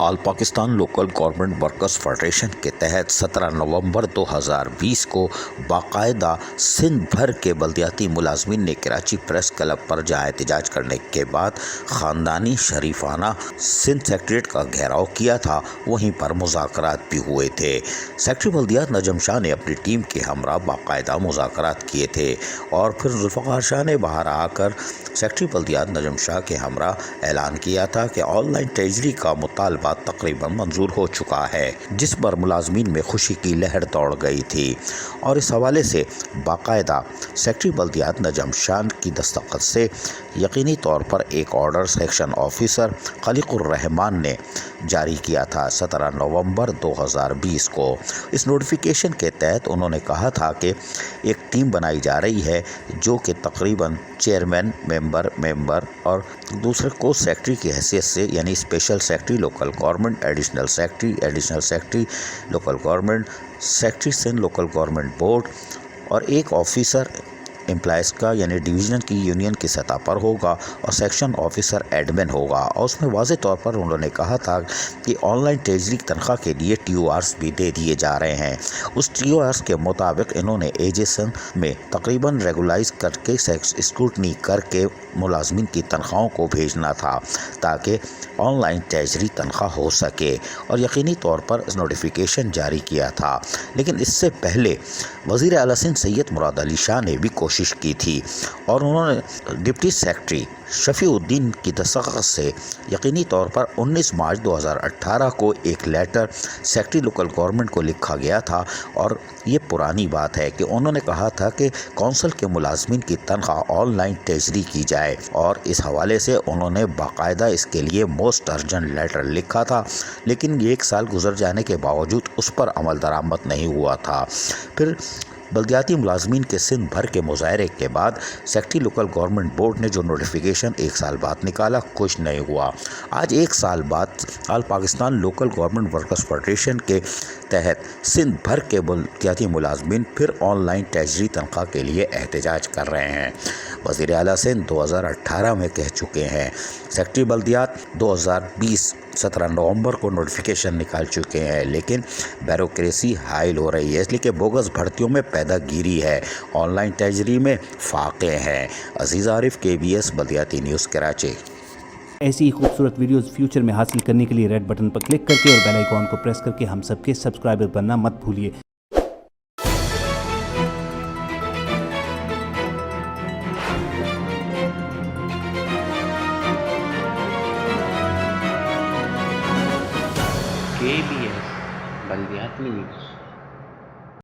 آل Pakistan local government workers federation کے تحت 17 نومبر 2020 کو باقاعدہ سندھ بھر کے بلدیاتی ملازمین نے کراچی پریس کلب پر جہاں احتجاج کرنے کے بعد خاندانی شریفانہ سندھ سیکریٹریٹ کا گھیراؤ کیا تھا، وہیں پر مذاکرات بھی ہوئے تھے۔ سیکرٹری بلدیات نجم شاہ نے اپنی ٹیم کے ہمراہ باقاعدہ مذاکرات کیے تھے اور پھر ذوالفقار شاہ نے باہر آ کر سیکرٹری بلدیات نجم شاہ کے ہمراہ اعلان کیا تھا کہ آن لائن ٹریجری کا مطالبہ تقریباً منظور ہو چکا ہے، جس پر ملازمین میں خوشی کی لہر دوڑ گئی تھی اور اس حوالے سے باقاعدہ سیکرٹری بلدیات نجم شاہ کی دستخط سے یقینی طور پر ایک آرڈر سیکشن آفیسر خلیق الرحمان نے جاری کیا تھا 17 نومبر 2020 کو۔ اس نوٹیفیکیشن کے تحت انہوں نے کہا تھا کہ ایک ٹیم بنائی جا رہی ہے جو کہ تقریباً چیئرمین، ممبر اور دوسرے کو سیکرٹری کی حیثیت سے، یعنی special secretary local government, additional secretary local government, secretary Sindh local government board اور ایک آفیسر امپلائز کا یعنی ڈویژن کی یونین کی سطح پر ہوگا اور سیکشن آفیسر ایڈمن ہوگا۔ اور اس میں واضح طور پر انہوں نے کہا تھا کہ آن لائن ٹریجری تنخواہ کے لیے TORs بھی دے دیے جا رہے ہیں۔ اس TORs کے مطابق انہوں نے AZIZ میں تقریباً ریگولائز کر کے اسکروٹنی کر کے ملازمین کی تنخواہوں کو بھیجنا تھا تاکہ آن لائن ٹریجری تنخواہ ہو سکے، اور یقینی طور پر نوٹیفیکیشن جاری کیا تھا۔ لیکن اس سے پہلے وزیر اعلیٰ سندھ سید مراد علی شاہ نے بھی کوشش کی تھی اور انہوں نے ڈپٹی سیکرٹری شفیع الدین کی دستخط سے یقینی طور پر 19 مارچ 2018 کو ایک لیٹر سیکرٹری لوکل گورنمنٹ کو لکھا گیا تھا، اور یہ پرانی بات ہے کہ انہوں نے کہا تھا کہ کونسل کے ملازمین کی تنخواہ آن لائن ٹریجری کی جائے، اور اس حوالے سے انہوں نے باقاعدہ اس کے لیے موسٹ ارجنٹ لیٹر لکھا تھا، لیکن یہ 1 سال گزر جانے کے باوجود اس پر عمل درآمد نہیں ہوا تھا۔ پھر بلدیاتی ملازمین کے سندھ بھر کے مظاہرے کے بعد سیکرٹری لوکل گورنمنٹ بورڈ نے جو نوٹیفیکیشن 1 سال بعد نکالا، کچھ نہیں ہوا۔ آج 1 سال بعد all Pakistan local government workers federation کے تحت سندھ بھر کے بلدیاتی ملازمین پھر آن لائن ٹریجری تنخواہ کے لیے احتجاج کر رہے ہیں۔ وزیر اعلیٰ سندھ 2018 میں کہہ چکے ہیں، سیکرٹری بلدیات 2020 17 نومبر کو نوٹیفیکیشن نکال چکے ہیں، لیکن بیوروکریسی حائل ہو رہی ہے، اس لیے کہ بوگس بھرتیوں میں پیداگیری ہے، آن لائن ٹریجری میں فاقے ہیں۔ عزیز عارف، KBS بلدیاتی نیوز، کراچی۔ ایسی ہی خوبصورت ویڈیوز فیوچر میں حاصل کرنے کے لیے ریڈ بٹن پر کلک کر کے اور بیل آئیکن کو پریس کر کے ہم سب کے سبسکرائبر بننا مت بھولیے۔ KBS بلدیاتی نیوز۔